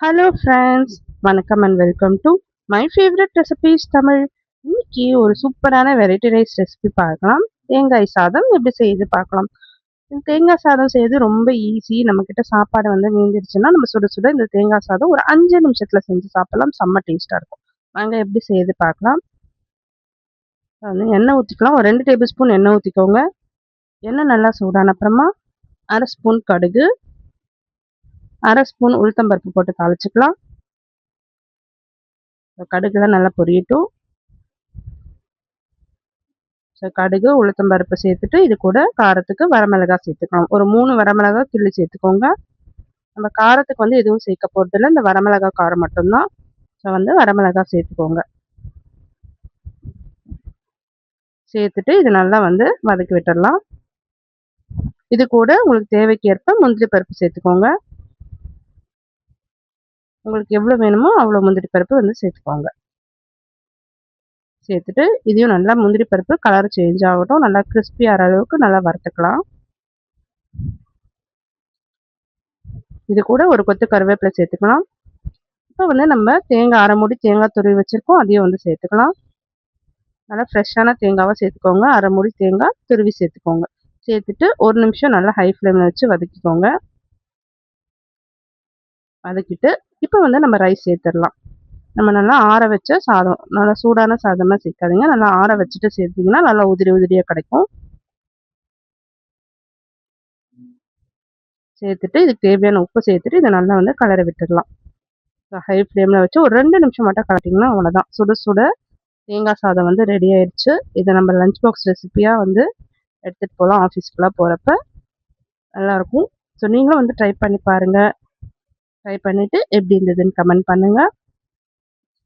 Hello friends, வணக்கம் and welcome to my favourite recipes Tamil. இன்னைக்கு ஒரு சூப்பரான வெரைட்டி ரைஸ் ரெசிபி பார்க்கலாம். தேங்காய் சாதம் எப்படி செய்யுது பார்க்கலாம். இந்த தேங்காய் சாதம் செய்யுது ரொம்ப ஈஸி. நம்மக்கிட்ட சாப்பாடு மீந்துருச்சுன்னா நம்ம சுட சுட இந்த தேங்காய் சாதம் ஒரு 5 நிமிஷத்தில் செஞ்சு சாப்பிடலாம். செம்ம டேஸ்ட்டாக இருக்கும். வாங்க எப்படி செய்யுது பார்க்கலாம். எண்ணெய் ஊற்றிக்கலாம். ஒரு 2 டேபிள் ஸ்பூன் எண்ணெய் ஊற்றிக்கோங்க. எண்ணெய் நல்லா சூடான அப்புறமா 1/2 ஸ்பூன் கடுகு, 1/2 ஸ்பூன் உளுத்தம்பருப்பு போட்டு தாளிச்சுக்கலாம். கடுகுலாம் நல்லா பொரியட்டும். கடுகு உளுத்தம்பருப்பு சேர்த்துட்டு இது கூட காரத்துக்கு வரமிளகாய் சேர்த்துக்கலாம். ஒரு 3 வரமிளகாய் கிள்ளி சேர்த்துக்கோங்க. நம்ம காரத்துக்கு எதுவும் சேர்க்க போகிறதில்ல, இந்த வரமிளகாய் காரம் மட்டும்தான். வரமிளகாய் சேர்த்துக்கோங்க. சேர்த்துட்டு இது நல்லா வதக்கி விட்டுடலாம். இது கூட உங்களுக்கு தேவைக்கு ஏற்ப முந்திரி பருப்பு சேர்த்துக்கோங்க. உங்களுக்கு எவ்வளோ வேணுமோ அவ்வளோ முந்திரி பருப்பு சேர்த்துக்கோங்க. சேர்த்துட்டு இதையும் நல்லா முந்திரி பருப்பு கலர் சேஞ்ச் ஆகட்டும். நல்லா கிறிஸ்பி ஆகிற அளவுக்கு நல்லா வறுத்துக்கலாம். இது கூட ஒரு கொத்து கருவேப்பிலை சேர்த்துக்கலாம். இப்போ நம்ம தேங்காய் அரை மூடி தேங்காய் துருவி வச்சுருக்கோம், அதையும் சேர்த்துக்கலாம். நல்லா ஃப்ரெஷ்ஷான தேங்காவை சேர்த்துக்கோங்க. அரை மூடி தேங்காய் துருவி சேர்த்துக்கோங்க. சேர்த்துட்டு ஒரு நிமிஷம் நல்லா ஹை ஃப்ளேமில் வச்சு வதக்கிக்கோங்க. வதக்கிட்டு இப்போ நம்ம ரைஸ் சேர்த்துடலாம். நம்ம நல்லா ஆற வச்ச சாதம், நல்லா சூடான சாதமாக சேர்க்காதீங்க. நல்லா ஆற வச்சுட்டு சேர்த்திங்கன்னா நல்லா உதிரி உதிரியாக கிடைக்கும். சேர்த்துட்டு இதுக்கு தேவையான உப்பு சேர்த்துட்டு இதை நல்லா கலர விட்டுடலாம். ஹை ஃப்ளேமில் வச்சு ஒரு 2 நிமிஷம் மட்டும் கலட்டிங்கன்னா அவ்வளோதான். சுட சுட தேங்காய் சாதம் ரெடி ஆயிடுச்சு. இதை நம்ம லஞ்ச் பாக்ஸ் ரெசிபியாக எடுத்துகிட்டு போகலாம். ஆஃபீஸ்க்குலாம் போகிறப்ப நல்லாயிருக்கும். ஸோ நீங்களும் ட்ரை பண்ணி பாருங்கள். ட்ரை பண்ணிவிட்டு எப்படி இருந்ததுன்னு கமெண்ட் பண்ணுங்கள்.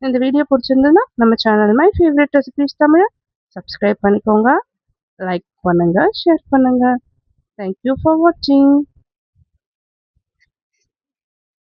இந்த வீடியோ பிடிச்சிருந்ததுன்னா நம்ம சேனல் மை ஃபேவரட் ரெசிபீஸ் தமிழை சப்ஸ்கிரைப் பண்ணிக்கோங்க, லைக் பண்ணுங்கள், ஷேர் பண்ணுங்கள். தேங்க்யூ ஃபார் வாட்சிங்.